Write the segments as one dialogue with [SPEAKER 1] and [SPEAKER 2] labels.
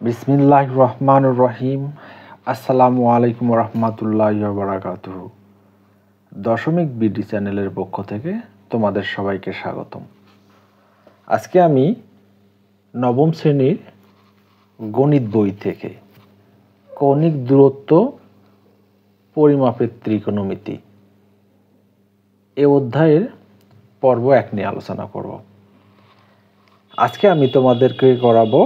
[SPEAKER 1] বিসমিল্লাহির রহমানির রহিম। আসসালামু আলাইকুম রহমতুল্লাহি ওয়া বারাকাতুহু। দশমিক বিডি চ্যানেলের পক্ষ থেকে তোমাদের সবাইকে স্বাগতম। আজকে আমি নবম শ্রেণীর গণিত বই থেকে কৌণিক দূরত্ব পরিমাপের ত্রিকোণমিতি এ অধ্যায়ের পর্ব 1 নিয়ে আলোচনা করব। আজকে আমি তোমাদেরকে করাবো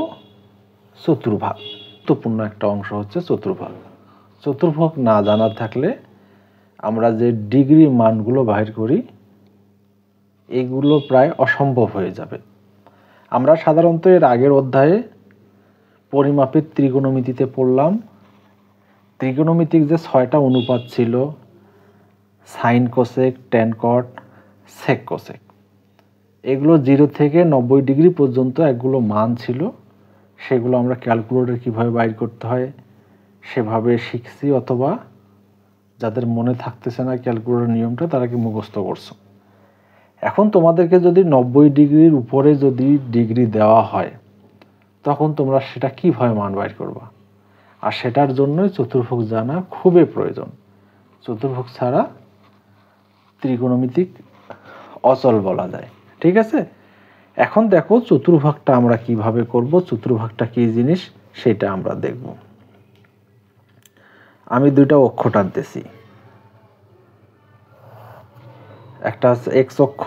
[SPEAKER 1] চতুর্ভাগ। গুরুত্বপূর্ণ একটা অংশ হচ্ছে চতুর্ভাগ। চতুর্ভাগ না জানা থাকলে আমরা যে ডিগ্রি মানগুলো বাহির করি এগুলো প্রায় অসম্ভব হয়ে যাবে। আমরা সাধারণত এর আগের অধ্যায়ে পরিমাপের ত্রিকোণমিতিতে পড়লাম ত্রিকোণমিতিক যে 6টা অনুপাত ছিল, sine cosec, tan cot, sec cosec, এগুলো 0 থেকে 90 ডিগ্রি পর্যন্ত একগুলো মান ছিল। সেগুলো আমরা ক্যালকুলেটর কীভাবে বাইর করতে হয় সেভাবে শিখছি, অথবা যাদের মনে থাকতেছে না ক্যালকুলেটর নিয়মটা তারা কি মুখস্থ করছো। এখন তোমাদেরকে যদি 90 ডিগ্রির উপরে যদি ডিগ্রি দেওয়া হয় তখন তোমরা সেটা কীভাবে মান বাইর করবা, আর সেটার জন্যই চতুর্ভুজ জানা খুবই প্রয়োজন। চতুর্ভুজ ছাড়া ত্রিকোণমিতিক অচল বলা যায়। ঠিক আছে, এখন দেখো চতুর্ভাগটা আমরা কিভাবে করব, চতুর্ভাগটা কি জিনিস সেটা আমরা দেখব। আমি দুইটা অক্ষ টানতেছি, একটা হচ্ছে এক্স অক্ষ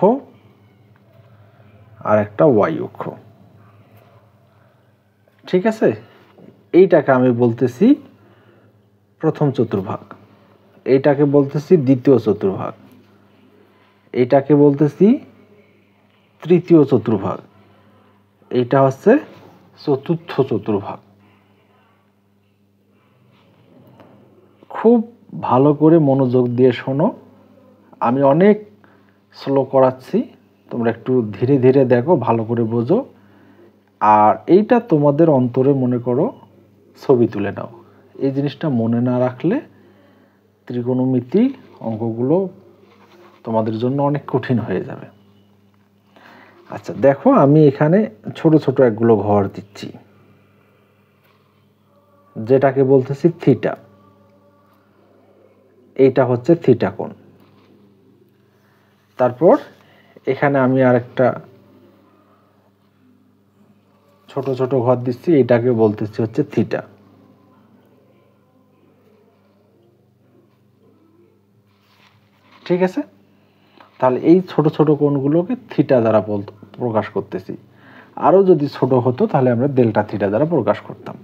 [SPEAKER 1] আর একটা ওয়াই অক্ষ। ঠিক আছে, এইটাকে আমি বলতেছি প্রথম চতুর্ভাগ, এইটাকে বলতেছি দ্বিতীয় চতুর্ভাগ, এইটাকে বলতেছি তৃতীয় চতুর্ভাগ, এইটা হচ্ছে চতুর্থ চতুর্ভাগ। খুব ভালো করে মনোযোগ দিয়ে শোনো, আমি অনেক স্লো করাচ্ছি, তোমরা একটু ধীরে ধীরে দেখো, ভালো করে বোঝো। আর এইটা তোমাদের অন্তরে মনে করো ছবি তুলে নাও। এই জিনিসটা মনে না রাখলে ত্রিকোণমিতি অঙ্কগুলো তোমাদের জন্য অনেক কঠিন হয়ে যাবে। আচ্ছা দেখো, আমি এখানে ছোট ছোট একগুলো ঘর দিচ্ছি, যেটাকে বলতেছি থিটা। এইটা হচ্ছে থিটা কোণ। তারপর এখানে আমি আরেকটা ছোট ছোট ঘর দিচ্ছি, এইটাকে বলতেছি হচ্ছে থিটা। ঠিক আছে, তাহলে এই ছোট ছোট কোণগুলোকে থিটা দ্বারা প্রকাশ করতেছি। আরও যদি ছোট হতো তাহলে আমরা ডেল্টা থিটা দ্বারা প্রকাশ করতাম।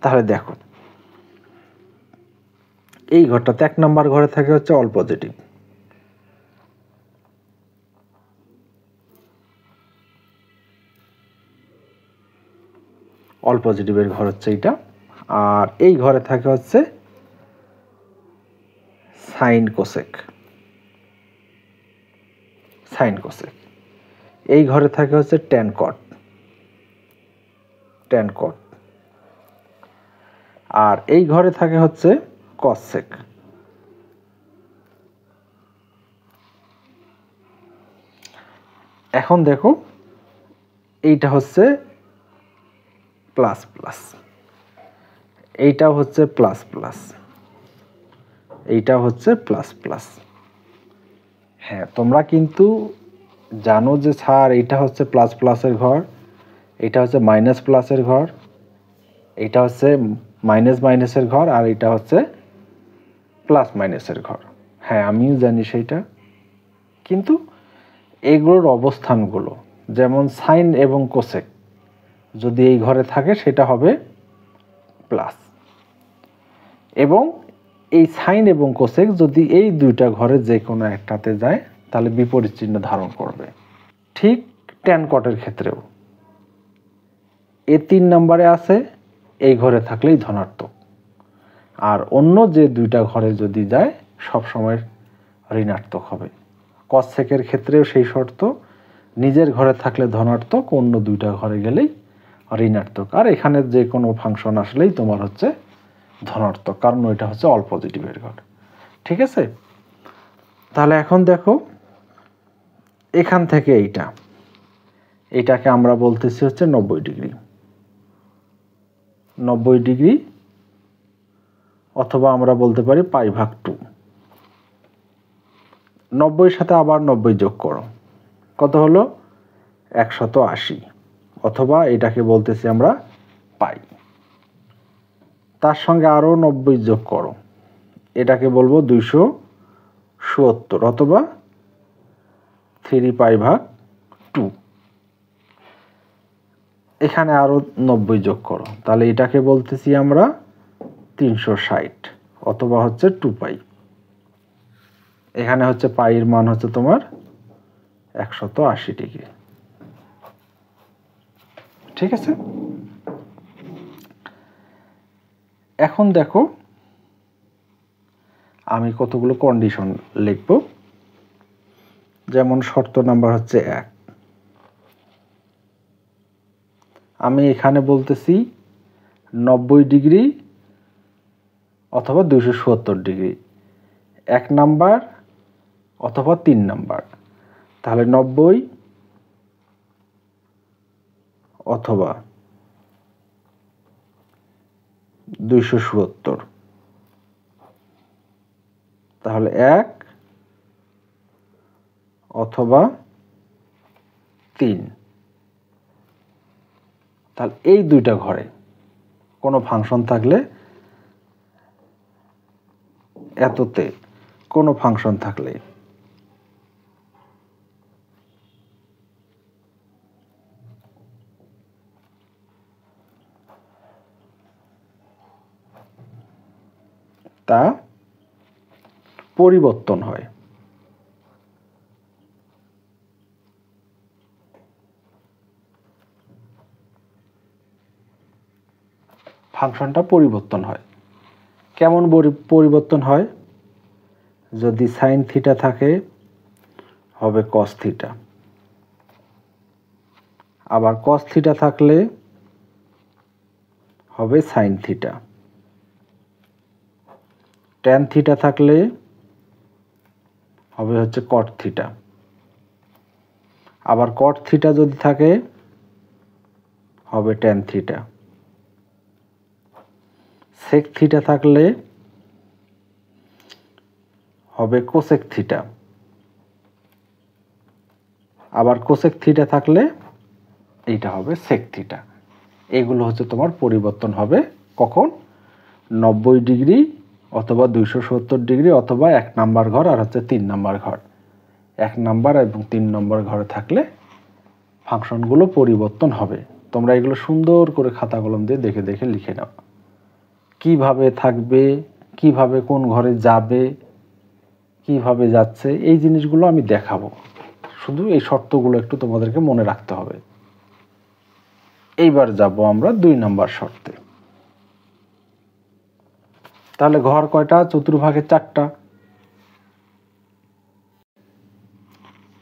[SPEAKER 1] তাহলে দেখো, এই ঘরটাতে 1 নম্বর ঘরে থাকে হচ্ছে অল পজিটিভ, অল পজিটিভের ঘর হচ্ছে এইটা। আর এই ঘরে থাকে হচ্ছে সাইন কোসেক, সাইন কোসেক। এই ঘরে থাকে হচ্ছে ট্যান কট, ট্যান কট। আর এই ঘরে থাকে হচ্ছে কসেক। এখন দেখো, এইটা হচ্ছে প্লাস প্লাস, এইটাও হচ্ছে প্লাস প্লাস, এইটাও হচ্ছে প্লাস প্লাস। হ্যাঁ, তোমরা কিন্তু জানো যে স্যার এইটা হচ্ছে প্লাস প্লাসের ঘর, এটা হচ্ছে মাইনাস প্লাসের ঘর, এটা হচ্ছে মাইনাস মাইনাসের ঘর, আর এটা হচ্ছে প্লাস মাইনাসের ঘর। হ্যাঁ, আমিও জানি সেইটা, কিন্তু এগুলোর অবস্থানগুলো, যেমন সাইন এবং কোসেক যদি এই ঘরে থাকে সেটা হবে প্লাস, এবং এই সাইন এবং কোসেক যদি এই দুইটা ঘরে যে কোনো একটাতে যায় তাহলে বিপরীত চিহ্ন ধারণ করবে। ঠিক ট্যান কটের ক্ষেত্রেও এ 3 নম্বরে আছে, এই ঘরে থাকলেই ধনাত্মক, আর অন্য যে দুইটা ঘরে যদি যায় সব সময় ঋণাত্মক হবে। কসেকের ক্ষেত্রেও সেই শর্ত, নিজের ঘরে থাকলে ধনাত্মক, অন্য দুইটা ঘরে গেলেই ঋণাত্মক। আর এখানে যে কোনো ফাংশন আসলেই তোমার হচ্ছে ধনাত্মক, কারণ ওইটা হচ্ছে অল পজিটিভের ঘর। ঠিক আছে, তাহলে এখন দেখো, এখান থেকে এইটাকে আমরা বলতেছি হচ্ছে 90 ডিগ্রি। 90 ডিগ্রি, অথবা আমরা বলতে পারি π/2। 90-এর সাথে আবার 90 যোগ করো, কত হলো? 180, অথবা এটাকে বলতেছি আমরা পাই। তার সঙ্গে আরও 90 যোগ করো, এটাকে বলবো 270, অথবা 3π/2। এখানে আরও 90 যোগ করো, তাহলে এটাকে বলতেছি আমরা 360, অথবা হচ্ছে 2π। এখানে হচ্ছে পাইয়ের মান হচ্ছে তোমার 180 ডিগ্রি। ঠিক আছে, এখন দেখো আমি কতগুলো কন্ডিশন লিখব। যেমন শর্ত নাম্বার হচ্ছে 1, আমি এখানে বলতেছি 90 ডিগ্রি অথবা 270 ডিগ্রি, 1 নাম্বার অথবা 3 নাম্বার। তাহলে 90 অথবা 270, তাহলে 1 অথবা 3। তাহলে এই দুইটা ঘরে কোনো ফাংশন থাকলে, এততে কোনো ফাংশন থাকলে তা পরিবর্তন হয়। ফাংশনটা পরিবর্তন হয়। কেমন পরিবর্তন হয়? যদি সাইন থিটা থাকে হবে কস থিটা, আবার কস থিটা থাকলে হবে সাইন থিটা, ট্যান থিটা থাকলে হবে হচ্ছে কট থিটা, আবার কট থিটা যদি থাকে হবে ট্যান থিটা, সেক থিটা থাকলে হবে কোসেক থিটা, আবার কোসেক থিটা থাকলে এইটা হবে সেক থিটা। এগুলো হচ্ছে তোমার পরিবর্তন হবে কখন? 90 ডিগ্রি অথবা 270 ডিগ্রি, অথবা 1 নাম্বার ঘর আর হচ্ছে 3 নাম্বার ঘর। 1 নাম্বার এবং 3 নম্বর ঘরে থাকলে ফাংশনগুলো পরিবর্তন হবে। তোমরা এগুলো সুন্দর করে খাতা কলম দিয়ে দেখে দেখে লিখে নাও, কিভাবে থাকবে, কিভাবে কোন ঘরে যাবে, কিভাবে যাচ্ছে, এই জিনিসগুলো আমি দেখাবো। শুধু এই শর্তগুলো একটু তোমাদেরকে মনে রাখতে হবে। এইবার যাব আমরা 2 নাম্বার শর্তে। তাহলে ঘর কয়টা? চতুর্ভাগে 4টা।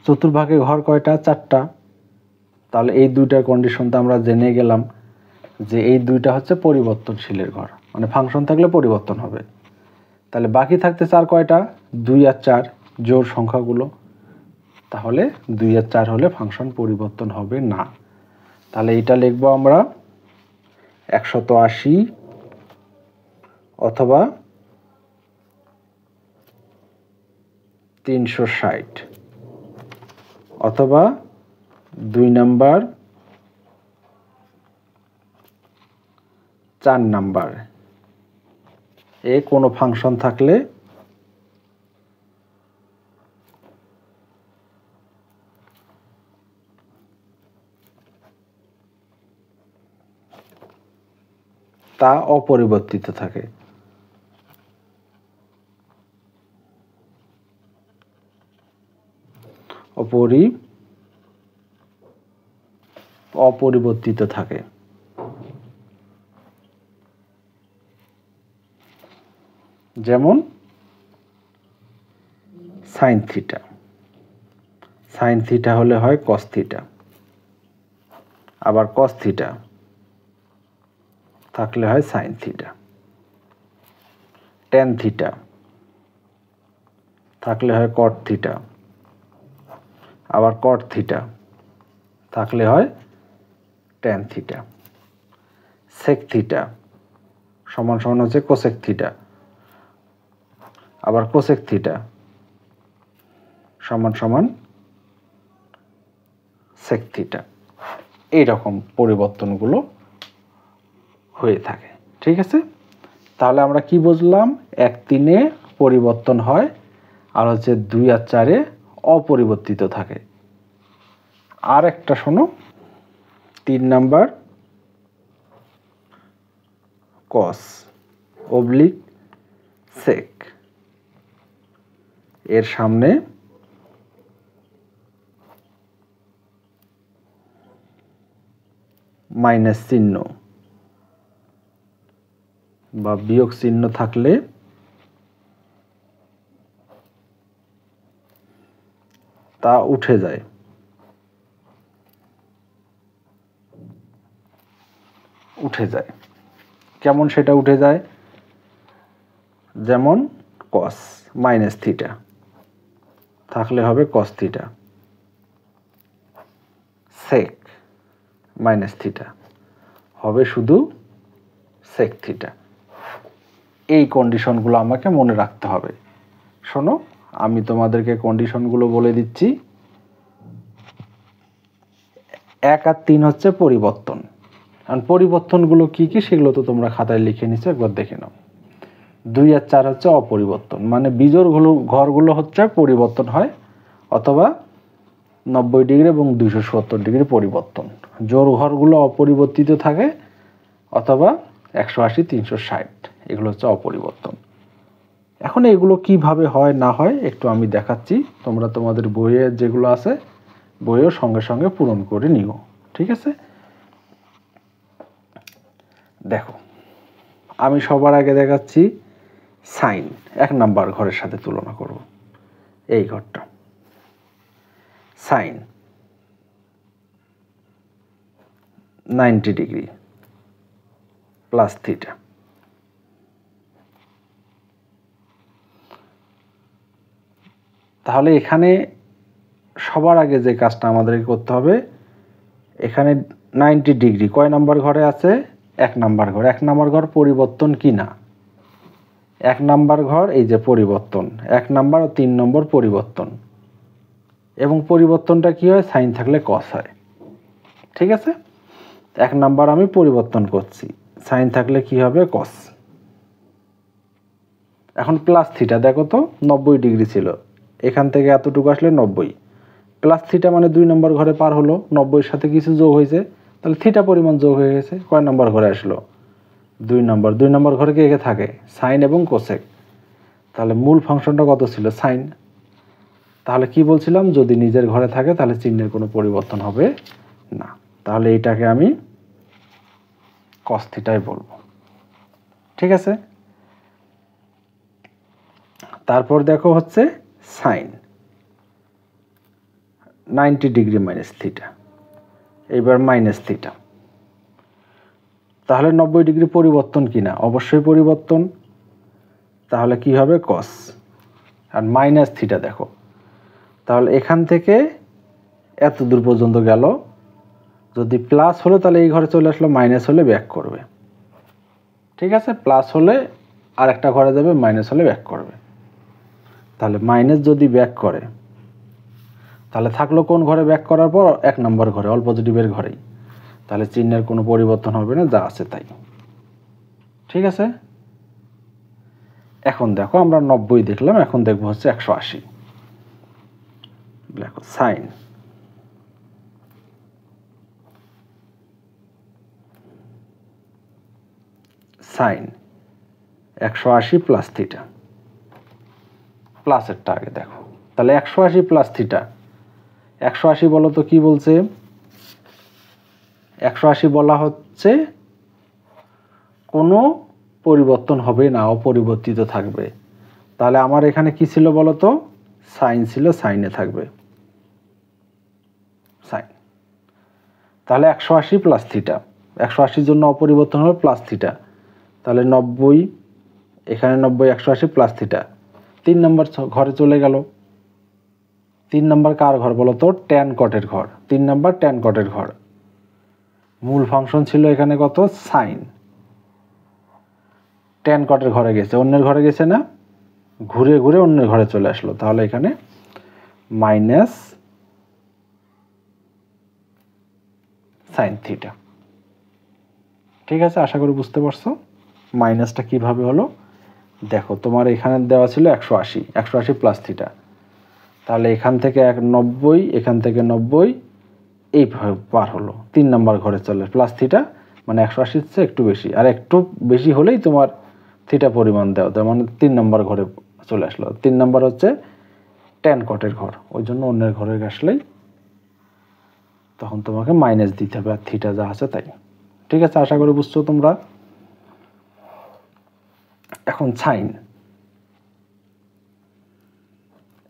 [SPEAKER 1] চতুর্ভাগে ঘর কয়টা? 4টা। তাহলে এই দুইটার কন্ডিশন তো আমরা জেনে গেলাম যে এই দুইটা হচ্ছে পরিবর্তনশীলের ঘর, মানে ফাংশন থাকলে পরিবর্তন হবে। তাহলে বাকি থাকতে 4 কয়টা? 2 আর 4 জোড় সংখ্যাগুলো। তাহলে 2 আর 4 হলে ফাংশন পরিবর্তন হবে না। তাহলে এটা লিখবো আমরা 180 অথবা 360, অথবা 2 নাম্বার 4 নাম্বার এ কোনো ফাংশন থাকলে তা অপরিবর্তিত থাকে। অপরিবর্তিত থাকে। যেমন সাইন থিটা, সাইন থিটা হলে হয় কস থিটা, আবার কস থিটা থাকলে হয় সাইন থিটা, ট্যান থিটা থাকলে হয় কট থিটা, আবার কট থিটা থাকলে হয় ট্যান থিটা, সেক থিটা সমান সমান হচ্ছে কোসেক থিটা, আবার কোসেক থিটা সমান সমান সেক থিটা। এইরকম পরিবর্তনগুলো হয়ে থাকে। ঠিক আছে, তাহলে আমরা কি বুঝলাম? 1-3-এ পরিবর্তন হয় আর হচ্ছে 2 আর 4-এ অপরিবর্তিত থাকে। আর একটা শোনো, 3 নাম্বার কস অবলিক সেক, এর সামনে মাইনাস চিহ্ন বা বিয়োগ চিহ্ন থাকলে তা উঠে যায়। কেমন সেটা উঠে যায়? যেমন কস মাইনাস থিটা থাকলে হবে cos theta, sec minus theta হবে শুধু সেক থিটা। এই কন্ডিশনগুলো আমাকে মনে রাখতে হবে। শোনো, আমি তোমাদেরকে কন্ডিশনগুলো বলে দিচ্ছি। 1 আর 3 হচ্ছে পরিবর্তন। কারণ পরিবর্তনগুলো কি কি সেগুলো তো তোমরা খাতায় লিখে নিচ্ছ, একবার দেখে নাও। 2 আর 4 হচ্ছে অপরিবর্তন, মানে বিজোড় ঘরগুলো হচ্ছে পরিবর্তন হয়, অথবা 90 ডিগ্রি এবং 270 ডিগ্রি পরিবর্তন। জোড় ঘরগুলো অপরিবর্তিত থাকে, অথবা 180, 360 এগুলো হচ্ছে অপরিবর্তন। এখন এগুলো কিভাবে হয় না হয় একটু আমি দেখাচ্ছি, তোমরা তোমাদের বইয়ে যেগুলো আছে বইয়েও সঙ্গে সঙ্গে পূরণ করে নিও। ঠিক আছে, দেখো আমি সবার আগে দেখাচ্ছি সাইন 1 নাম্বার ঘরের সাথে তুলনা করব। এই ঘরটা সাইন 90 ডিগ্রি প্লাস থিটা। তাহলে এখানে সবার আগে যে কাজটা আমাদেরকে করতে হবে, এখানে 90 ডিগ্রি কয় নাম্বার ঘরে আছে? 1 নাম্বার ঘর। 1 নাম্বার ঘর পরিবর্তন কি না? 1 নাম্বার ঘর এই যে পরিবর্তন, 1 নাম্বার ও 3 নম্বর পরিবর্তন, এবং পরিবর্তনটা কি হয়? সাইন থাকলে কস হয়। ঠিক আছে, 1 নাম্বার আমি পরিবর্তন করছি, সাইন থাকলে কি হবে? কস। এখন প্লাস থিটা দেখো তো, 90 ডিগ্রি ছিল, এখান থেকে এতটুকু আসলে 90, প্লাস থিটা মানে 2 নম্বর ঘরে পার হলো, 90-এর সাথে কিছু যোগ হয়েছে, তাহলে থিটা পরিমাণ যোগ হয়ে গেছে। কয় নম্বর ঘরে আসলো? 2 নম্বর। 2 নম্বর ঘরে কে কে থাকে? সাইন এবং কোসেক। তাহলে মূল ফাংশনটা কত ছিল? সাইন। তাহলে কি বলছিলাম? যদি নিজের ঘরে থাকে তাহলে চিহ্নের কোনো পরিবর্তন হবে না। তাহলে এটাকে আমি কস থিটাই বলবো। ঠিক আছে, তারপর দেখো হচ্ছে সাইন 90 ডিগ্রি মাইনাস থিটা, এইবার মাইনাস থিটা। তাহলে 90 ডিগ্রি পরিবর্তন কিনা? অবশ্যই পরিবর্তন। তাহলে কি হবে? কস। আর মাইনাস থিটা দেখো, তাহলে এখান থেকে এত দূর পর্যন্ত গেল, যদি প্লাস হলো তাহলে এই ঘরে চলে আসলো, মাইনাস হলে ব্যাক করবে। ঠিক আছে, প্লাস হলে আর একটা ঘরে যাবে, মাইনাস হলে ব্যাক করবে। তাহলে মাইনাস যদি ব্যাক করে তাহলে থাকলো কোন ঘরে? ব্যাক করার পর 1 নম্বর ঘরে, অল পজিটিভের ঘরেই। তাহলে চিহ্নের কোনো পরিবর্তন হবে না, যা আছে তাই। ঠিক আছে, এখন দেখো আমরা 90 দেখলাম, এখন দেখবো হচ্ছে 180। দেখো সাইন সাইন 180 প্লাস থিটা, প্লাসেরটা আগে দেখো। তাহলে 180 প্লাস থিটা, 180 বলো তো কি বলছে? 180 বলা হচ্ছে কোনো পরিবর্তন হবে না, অপরিবর্তিত থাকবে। তাহলে আমার এখানে কি ছিল বলো তো? সাইন ছিল, সাইনে থাকবে সাইন। তাহলে 180 প্লাস থিটা, 180-র জন্য অপরিবর্তন হবে প্লাস থিটা, তাহলে 90, এখানে 90, 180 প্লাস থিটা। 3 নম্বর ঘরে চলে গেল। 3 নম্বর কার ঘর বলো তো? ট্যান কটের ঘর। 3 নম্বর ট্যান কটের ঘর। মূল ফাংশন ছিল এখানে কত? সাইন। ট্যান কটের ঘরে গেছে, অন্যের ঘরে গেছে না, ঘুরে ঘুরে অন্যের ঘরে চলে আসলো, তাহলে এখানে মাইনাস সাইন থিটা। ঠিক আছে, আশা করি বুঝতে পারছো মাইনাসটা কিভাবে হলো। দেখো তোমার এখানে দেওয়া ছিল 180, 180 প্লাস থিটা, তাহলে এখান থেকে 90, এখান থেকে 90, এইভাবে পার হলো 3 নম্বর ঘরে চলে প্লাস থিটা, মানে 180 চেয়ে একটু বেশি, আর একটু বেশি হলেই তোমার থিটা পরিমাণ দেওয়া, তার মানে 3 নম্বর ঘরে চলে আসলো। 3 নম্বর হচ্ছে ট্যান কটের ঘর, ওই জন্য অন্যের ঘরে আসলেই তখন তোমাকে মাইনাস দিতে হবে, আর থিটা যা আছে তাই। ঠিক আছে, আশা করি বুঝছো তোমরা। এখন সাইন,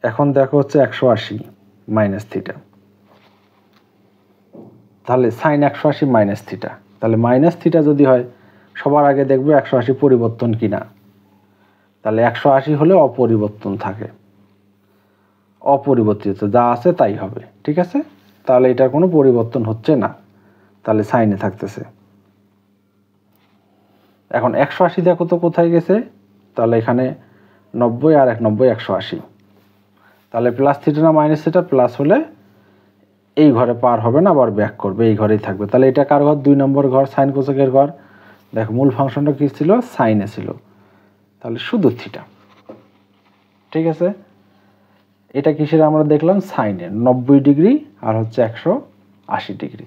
[SPEAKER 1] এখন দেখো হচ্ছে 180 মাইনাস থিটা, তাহলে সাইন 180 মাইনাস থিটা, তাহলে মাইনাস থিটা যদি হয় সবার আগে দেখবো 180 পরিবর্তন কিনা, তাহলে 180 হলে অপরিবর্তন থাকে, অপরিবর্তিত যা আছে তাই হবে। ঠিক আছে, তাহলে এটার কোনো পরিবর্তন হচ্ছে না, তাহলে সাইনে থাকতেছে। এখন 180 দেখো তো কোথায় গেছে, তাহলে এখানে 90 আর 90 180, তাহলে প্লাস থিটা না মাইনাস থিটা, প্লাস হলে এই ঘরে পার হবে না, আবার ব্যাক করবে, এই ঘরেই থাকবে। তাহলে এটা কার ঘর? 2 নম্বর ঘর, সাইন কোসেকের ঘর। দেখো মূল ফাংশনটা কি ছিল? সাইনে ছিল, তাহলে শুধু থিটা। ঠিক আছে, এটা কিসের আমরা দেখলাম? সাইনের 90 ডিগ্রি আর হচ্ছে 180 ডিগ্রি।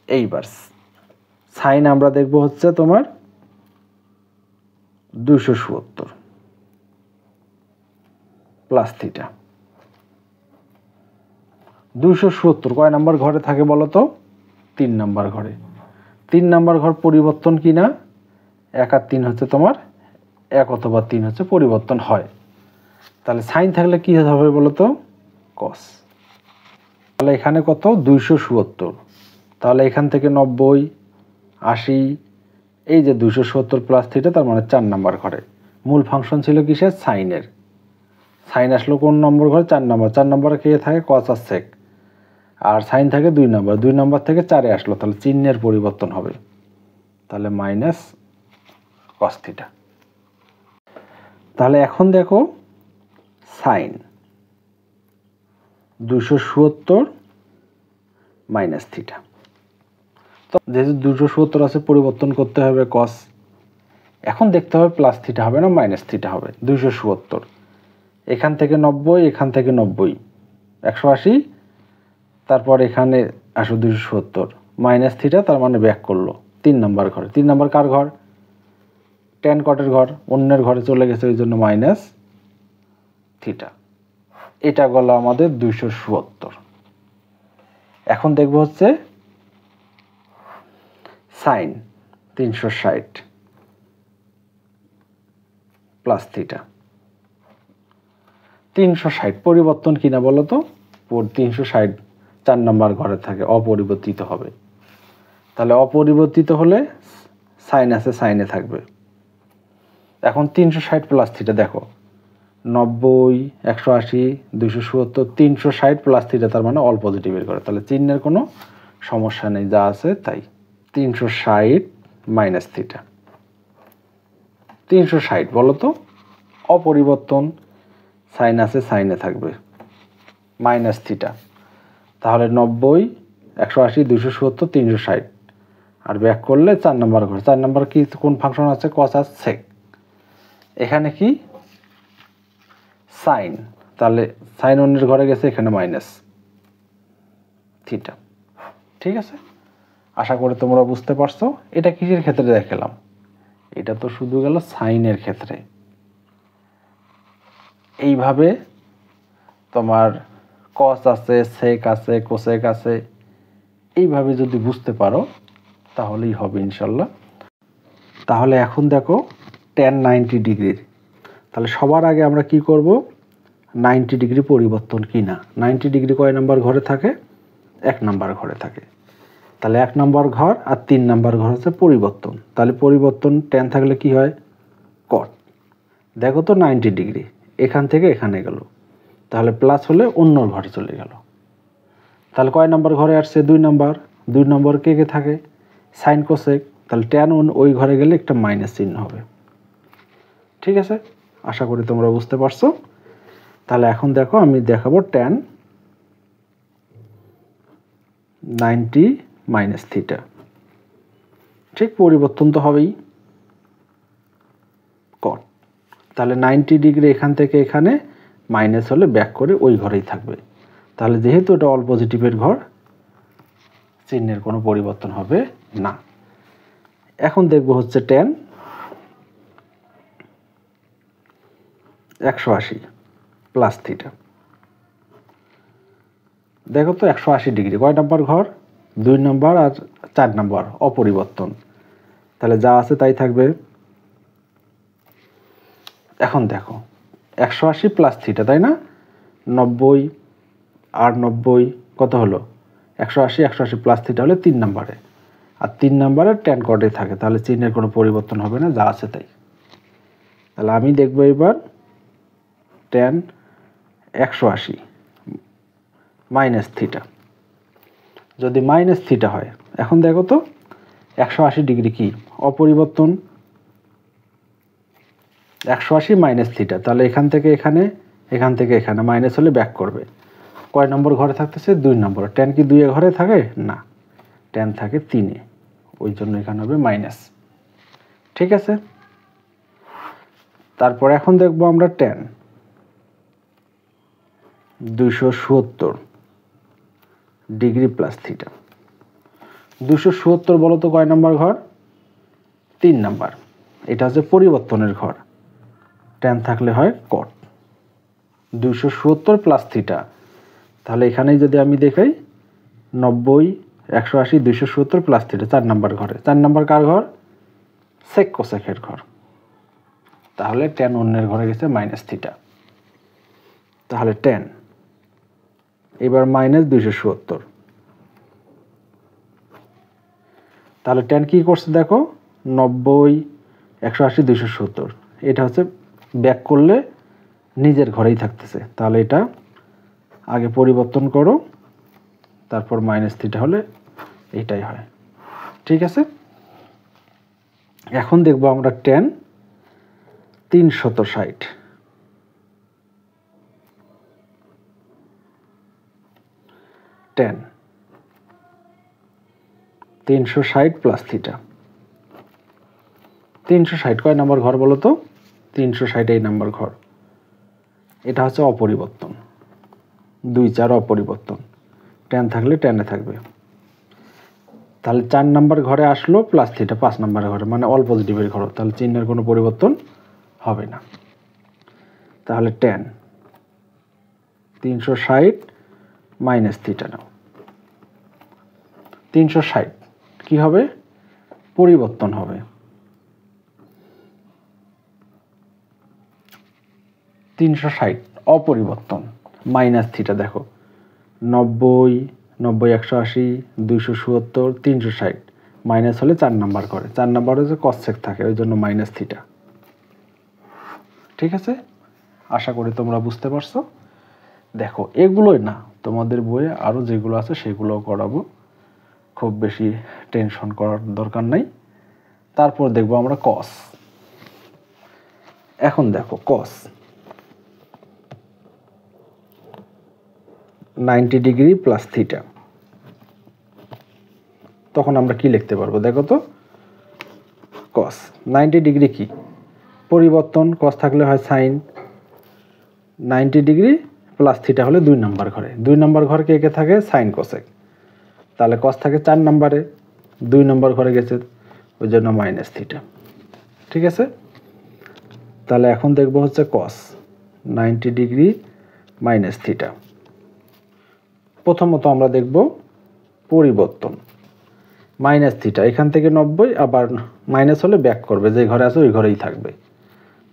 [SPEAKER 1] এইবার সাইন আমরা দেখব হচ্ছে তোমার 270 প্লাস থিটা। 270 কয় নাম্বার ঘরে থাকে বলো তো? 3 নাম্বার ঘরে। 3 নাম্বার ঘর পরিবর্তন কিনা? 1 আর 3 হচ্ছে তোমার 1 অথবা 3 হচ্ছে পরিবর্তন হয়, তাহলে সাইন থাকলে কি হবে বলো তো? কস। তাহলে এখানে কত? 270, তাহলে এখান থেকে 90 80, এই যে 270 প্লাস থিটা, তার মানে 4 নাম্বার ঘরে। মূল ফাংশন ছিল কিসের? সাইনের। সাইন আসলো কোন নম্বর ঘরে? 4 নম্বর। 4 নম্বরে কে থাকে? কস আর সেক। আর সাইন থাকে 2 নম্বর, 2 নম্বর থেকে 4-এ আসলো, তাহলে চিহ্নের পরিবর্তন হবে, তাহলে মাইনাস কস থিটা। তাহলে এখন দেখো সাইন 270 মাইনাস থিটা, তো যেহেতু 270 আছে পরিবর্তন করতে হবে কস, এখন দেখতে হবে প্লাস থিটা হবে না মাইনাস থিটা হবে। 270 এখান থেকে 90, এখান থেকে 90, 180, তারপর এখানে আসো 270 মাইনাস থিটা, তার মানে ব্যাক করলো 3 নাম্বার ঘরে। 3 নাম্বার কার ঘর? ট্যান কটের ঘর, অন্যের ঘরে চলে গেছে, ওই জন্য মাইনাস থিটা। এটা গেল আমাদের 270। এখন দেখবো হচ্ছে সাইন 360 প্লাস থিটা। 360 পরিবর্তন কিনা বলো তো? 360 4 নাম্বার ঘরে থাকে, অপরিবর্তিত হবে, তাহলে অপরিবর্তিত হলে সাইন আছে, সাইনে থাকবে। এখন 360 প্লাস থিটা দেখো, 90 180 270 360 প্লাস থিটা, তার মানে অল পজিটিভের ঘরে, তাহলে চিহ্নের কোনো সমস্যা নেই, যা আছে তাই। 360 মাইনাস থিটা। 360 বলো তো? অপরিবর্তন, সাইন আছে, সাইনে থাকবে, মাইনাস থিটা, তাহলে 90 180 270 360, আর ব্যাক করলে 4 নাম্বার ঘর। 4 নাম্বার কি কোন ফাংশন আছে? কস আর সেক। এখানে কি? সাইন, তাহলে সাইন অন্যের ঘরে গেছে, এখানে মাইনাস থিটা। ঠিক আছে, আশা করি তোমরা বুঝতে পারছো। এটা কিসের ক্ষেত্রে দেখালাম? এটা তো শুধু গেল সাইনের ক্ষেত্রে। এইভাবে তোমার কস আছে, সেক আছে, কোসেক আছে, এইভাবে যদি বুঝতে পারো তাহলেই হবে ইনশাল্লাহ। তাহলে এখন দেখো tan 90 ডিগ্রির, তাহলে সবার আগে আমরা কি করব? 90 ডিগ্রি পরিবর্তন কিনা। 90 ডিগ্রি কয় নাম্বার ঘরে থাকে? 1 নাম্বার ঘরে থাকে, তাহলে 1 নাম্বার ঘর আর 3 নাম্বার ঘর হচ্ছে পরিবর্তন, তাহলে পরিবর্তন tan থাকলে কি হয়? কট। দেখো তো 90 ডিগ্রি এখান থেকে এখানে গেল, তাহলে প্লাস হলে অন্য ঘরে চলে গেল, তাহলে কয় নাম্বার ঘরে আসছে? 2 নাম্বার। 2 নম্বর কে কে থাকে? সাইন কোসেক, তাহলে ট্যান ওই ঘরে গেলে একটা মাইনাস চিহ্ন হবে। ঠিক আছে, আশা করি তোমরা বুঝতে পারছো। তাহলে এখন দেখো আমি দেখাবো ট্যান 90 মাইনাস থিটা। ঠিক পরিবর্তন তো হবেই, কট। তাহলে 90 ডিগ্রি এখান থেকে এখানে মাইনাস হলে ব্যাক করে ওই ঘরেই থাকবে। তাহলে যেহেতু এটা অল পজিটিভের ঘর, চিহ্নের কোনো পরিবর্তন হবে না। এখন দেখবো হচ্ছে ট্যান 180 প্লাস থিটা। দেখো তো 180 ডিগ্রি কয় নাম্বার ঘর? 2 নম্বর আর 4 নম্বর অপরিবর্তন, তাহলে যা আছে তাই থাকবে। এখন দেখো 180 প্লাস থিটা, তাই না? 90 আর 90 কত হলো? 180, 180 প্লাস থিটা হলে 3 নম্বরে, আর 3 নম্বরে ট্যান কটে থাকে, তাহলে চিহ্নের কোনো পরিবর্তন হবে না, যা আছে তাই। তাহলে আমি দেখবো এবার ট্যান 180 মাইনাস থিটা। যদি মাইনাস থিটা হয়, এখন দেখো তো 180 ডিগ্রি কি? অপরিবর্তন। 180 মাইনাস থিটা, তাহলে এখান থেকে এখানে, এখান থেকে এখানে মাইনাস হলে ব্যাক করবে। কয় নম্বর ঘরে থাকতেছে? 2 নম্বর। ট্যান কি 2 ঘরে থাকে? না, ট্যান থাকে 3-এ, ওই জন্য এখানে হবে মাইনাস। ঠিক আছে, তারপর এখন দেখবো আমরা ট্যান 270 ডিগ্রি প্লাস থিটা। 270 বলো তো কয় নম্বর ঘর? 3 নম্বর। এটা হচ্ছে পরিবর্তনের ঘর, ট্যান থাকলে হয় কট। 270 প্লাস থিটা, তাহলে এখানেই যদি আমি দেখাই 90, 180, 270 প্লাস থিটা 4 নম্বর ঘরে। 4 নম্বর কার ঘর? সেক কোসেকের ঘর। তাহলে ট্যান অন্যের ঘরে গেছে মাইনাস থিটা। তাহলে ট্যান এবার মাইনাস 270। তাহলে ট্যান কি করছে দেখো? 90, 180, 270, এটা হচ্ছে ব্যাক করলে নিজের ঘরেই থাকতেছে। তাহলে এটা আগে পরিবর্তন করো, তারপর মাইনাস থিটা হলে এইটাই হয়। ঠিক আছে, এখন দেখবো আমরা ট্যান 360 ট্যান 360 প্লাস থিটা। 360 কয় নাম্বার ঘর বলো তো? 360 এই নাম্বার ঘর। এটা হচ্ছে অপরিবর্তন, 2, 4 অপরিবর্তন, ট্যান থাকলে ট্যানে থাকবে। তাহলে 4 নাম্বার ঘরে আসলো প্লাস থিটা 5 নাম্বার ঘরে, মানে অল পজিটিভের ঘর, তাহলে চিহ্নের কোনো পরিবর্তন হবে না। তাহলে ট্যান 360 মাইনাস থিটা নাও। 360 কি হবে? পরিবর্তন হবে। 360 অপরিবর্তন মাইনাস থিটা। দেখো 90, 90, 180, 270, 360 মাইনাস হলে 4 নাম্বার করে। 4 নাম্বার হচ্ছে কসেক থাকে, ওই জন্য মাইনাস থিটা। ঠিক আছে, আশা করি তোমরা বুঝতে পারছো। দেখো এগুলোই না, তোমাদের বইয়ে আরও যেগুলো আছে সেগুলোও করাবো, খুব বেশি টেনশন করার দরকার নাই। তারপর দেখবো আমরা কস। এখন দেখো কস 90 ডিগ্রি প্লাস থিটা, তখন আমরা কি লিখতে পারবো দেখো তো? কস 90 ডিগ্রি কি? পরিবর্তন, কস থাকলে হয় সাইন। 90 ডিগ্রি প্লাস থিটা হলে 2 নাম্বার ঘরে। 2 নাম্বার ঘরে কে কে থাকে? Sign cosec. তাহলে কস থাকে 4 নাম্বারে, 2 নাম্বার ঘরে গেছে, ওই জন্য মাইনাস থিটা। ঠিক আছে, তাহলে এখন দেখবো হচ্ছে কস 90 ডিগ্রি মাইনাস থিটা। প্রথমত আমরা দেখব পরিবর্তন, মাইনাস থিটা, এখান থেকে 90, আবার মাইনাস হলে ব্যাক করবে, যে ঘরে আছে ওই ঘরেই থাকবে।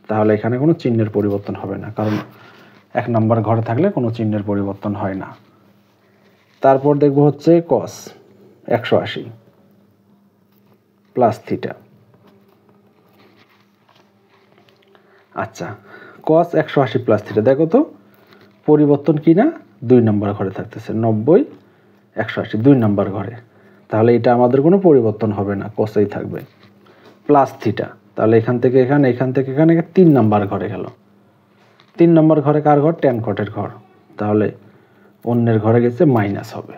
[SPEAKER 1] তাহলে এখানে কোনো চিহ্নের পরিবর্তন হবে না, কারণ 1 নম্বর ঘরে থাকলে কোনো চিহ্নের পরিবর্তন হয় না। তারপর দেখব হচ্ছে কস 180 প্লাস থিটা। আচ্ছা, কস 180 প্লাস থিটা, দেখো তো পরিবর্তন কি না? 2 নম্বর ঘরে থাকতেছে, 90, 180 2 নম্বর ঘরে। তাহলে এটা আমাদের কোনো পরিবর্তন হবে না, কসেই থাকবে। প্লাস থিটা, তাহলে এখান থেকে এখানে, এখান থেকে এখানে 3 নাম্বার ঘরে গেল। 3 নাম্বার ঘরে কার ঘর? ট্যান কটের ঘর, তাহলে অন্যের ঘরে গেছে মাইনাস হবে।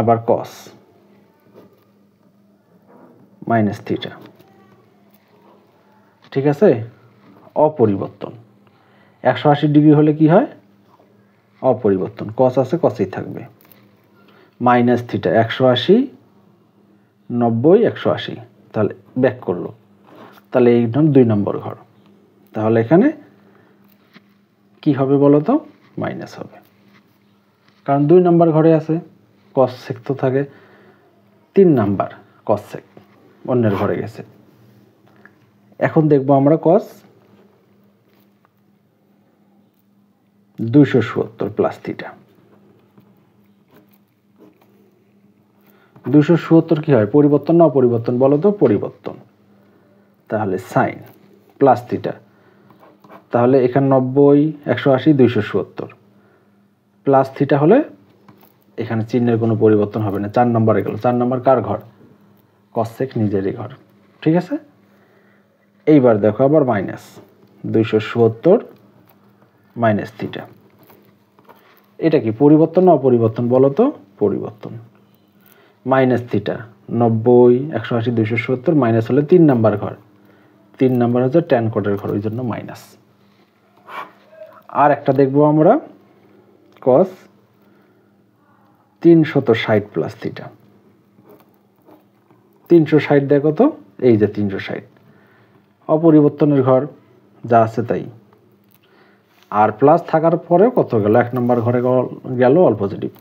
[SPEAKER 1] আবার কস মাইনাস থিটা, ঠিক আছে, অপরিবর্তন। 180 ডিগ্রি হলে কি হয়? অপরিবর্তন। কস আছে, কসেই থাকবে। মাইনাস থিটা 180, 90, 180, তাহলে ব্যাক করলো, তাহলে এই 2 নম্বর ঘর, তাহলে এখানে কি হবে বলো তো? মাইনাস হবে, কারণ 2 নম্বর ঘরে আছে। কস সেক তো থাকে 3 নাম্বার, কস সেক অন্যের ঘরে গেছে। এখন দেখবো আমরা কস 270 প্লাস থিটা। 270 কি হয়? পরিবর্তন না অপরিবর্তন বলো তো? পরিবর্তন। তাহলে সাইন প্লাস থিটা, তাহলে এখানে 90, 180, 270 প্লাস থিটা হলে এখানে চিহ্নের কোনো পরিবর্তন হবে না। 4 নম্বরে গেল। 4 নম্বর কার ঘর? কসেক নিজেরই ঘর, ঠিক আছে। এইবার দেখো আবার মাইনাস 270 মাইনাস থিটা, এটা কি পরিবর্তন না অপরিবর্তন বলো তো? পরিবর্তন। মাইনাস থিটা 90, 180, 270 মাইনাস হলে 3 নাম্বার ঘর, 3 নাম্বার হচ্ছে ট্যান কোটের ঘর, ওই জন্য মাইনাস। আর একটা দেখবো আমরা কস 360 প্লাস থিটা। 360 দেখো তো, এই যে 360, অপরিবর্তনের ঘর, যা আছে তাই। আর প্লাস থাকার পরেও কত গেল? 1 নম্বর ঘরে গেল অল পজিটিভ,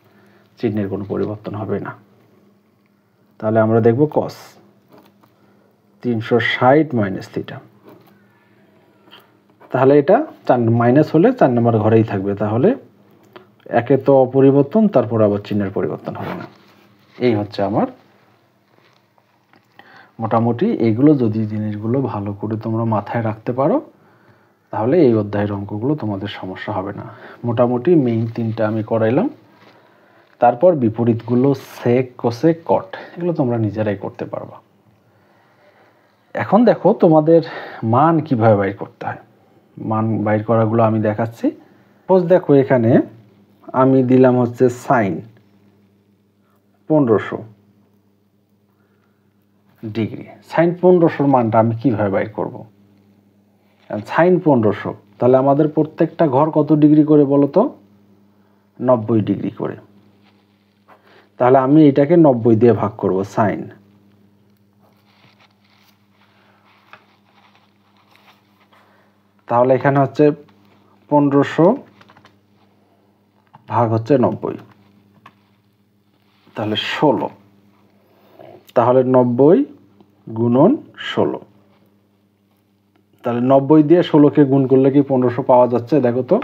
[SPEAKER 1] চিহ্নের কোনো পরিবর্তন হবে না। তাহলে আমরা দেখব কস 360 মাইনাস থিটা, তাহলে এটা মাইনাস হলে 4 নম্বর ঘরেই থাকবে। তাহলে একে তো অপরিবর্তন, তারপর আবার চিহ্নের পরিবর্তন হবে না। এই হচ্ছে আমার মোটামুটি। এইগুলো যদি জিনিসগুলো ভালো করে তোমরা মাথায় রাখতে পারো, তাহলে এই অধ্যায়ের অঙ্কগুলো তোমাদের সমস্যা হবে না। মোটামুটি মেইন 3টা আমি করাইলাম, তারপর বিপরীতগুলো সেক, কোসেক, কট, এগুলো তোমরা নিজেরাই করতে পারবা। এখন দেখো তোমাদের মান কিভাবে বাইর করতে হয়। মান বাইর করাগুলো আমি দেখাচ্ছি। সাপোজ দেখো এখানে আমি দিলাম হচ্ছে সাইন 1500 ডিগ্রি। সাইন 1500 মানটা আমি কিভাবে বাইর করব? সাইন 1500, তাহলে আমাদের প্রত্যেকটা ঘর কত ডিগ্রি করে বলো তো? 90 ডিগ্রি করে। তাহলে আমি এটাকে 90 দিয়ে ভাগ করব। সাইন, তাহলে এখানে হচ্ছে 1500 ভাগ হচ্ছে 90, তাহলে 16, তাহলে 90 গুণন 16, তাহলে 90 দিয়ে 16কে গুণ করলে কি 1500 পাওয়া যাচ্ছে? দেখো তো,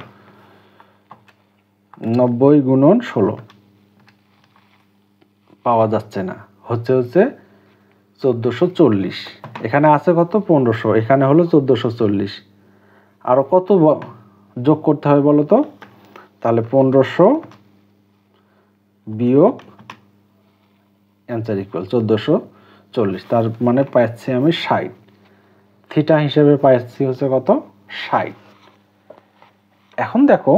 [SPEAKER 1] 90 গুণন 16 পাওয়া যাচ্ছে না, হচ্ছে 1440। এখানে আছে কত? 1500, এখানে হলো 1440। আরো কত যোগ করতে হবে বলো তো? তাহলে 1500 বিয়োগ অ্যান্সার ইকুয়াল 1440, তার মানে পাচ্ছি আমি 60। থিটা হিসেবে পাচ্ছি হচ্ছে কত? 60। এখন দেখো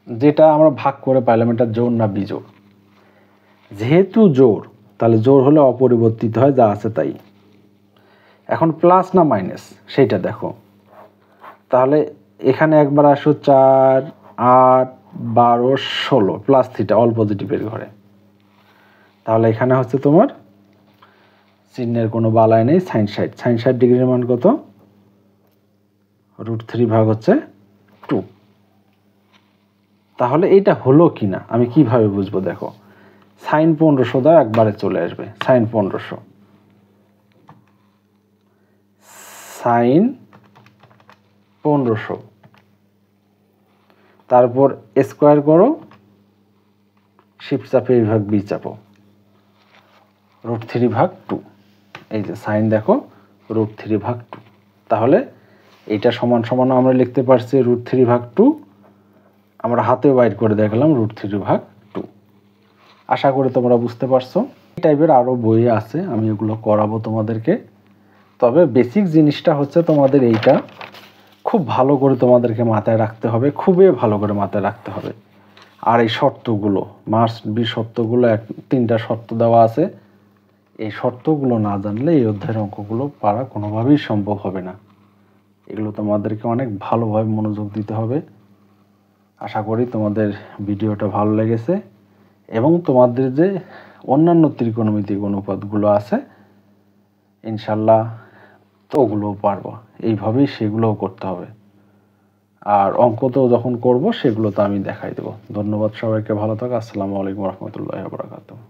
[SPEAKER 1] যেটা আমরা ভাগ করে পাইলাম, এটা জোড় না বিজোড়? যেহেতু জোড়, তাহলে জোড় হলে অপরিবর্তিত হয়, যা আছে তাই। এখন প্লাস না মাইনাস সেইটা দেখো। তাহলে এখানে একবার আসো 4, 8, 12, 16 প্লাস থিটা অল পজিটিভের ঘরে। তাহলে এখানে হচ্ছে তোমার চিহ্নের কোনো বালাই নেই। সাইন 60, সাইন 60 ডিগ্রির মান কত? √3 ভাগ হচ্ছে 2। তাহলে এইটা হলো কিনা আমি কিভাবে বুঝবো? দেখো, সাইন 1500 দাও, একবারে চলে আসবে সাইন 1500। সাইন 1500, তারপর স্কোয়ার করো, শিফট চাপে এই ভাগ বি চাপো, √3 ভাগ 2। এই যে সাইন দেখো √3 ভাগ 2, তাহলে এইটা সমান সমান আমরা লিখতে পারছি √3 ভাগ 2। আমরা হাতেও বাইর করে দেখলাম √3 ভাগ 2। আশা করি তোমরা বুঝতে পারছো। এই টাইপের আরও বই আছে, আমি এগুলো করাবো তোমাদেরকে। তবে বেসিক জিনিসটা হচ্ছে তোমাদের এইটা খুব ভালো করে তোমাদেরকে মাথায় রাখতে হবে, খুবই ভালো করে মাথায় রাখতে হবে। আর এই শর্তগুলো মাস্ট বি শর্তগুলো 3টা শর্ত দেওয়া আছে। এই শর্তগুলো না জানলে এই অধ্যায়ের অঙ্কগুলো পারা কোনোভাবেই সম্ভব হবে না। এগুলো তোমাদেরকে অনেক ভালোভাবে মনোযোগ দিতে হবে। আশা করি তোমাদের ভিডিওটা ভালো লেগেছে এবং তোমাদের যে অন্যান্য ত্রিকোণমিতিক অনুপাতগুলো আছে ইনশাল্লাহ তো ওগুলোও পারবো। এইভাবেই সেগুলোও করতে হবে। আর অঙ্ক তো যখন করব সেগুলো তো আমি দেখাই দেবো। ধন্যবাদ সবাইকে, ভালো থাকো। আসসালামু আলাইকুম রহমতুল্লাহি ওয়া বারাকাতুহু।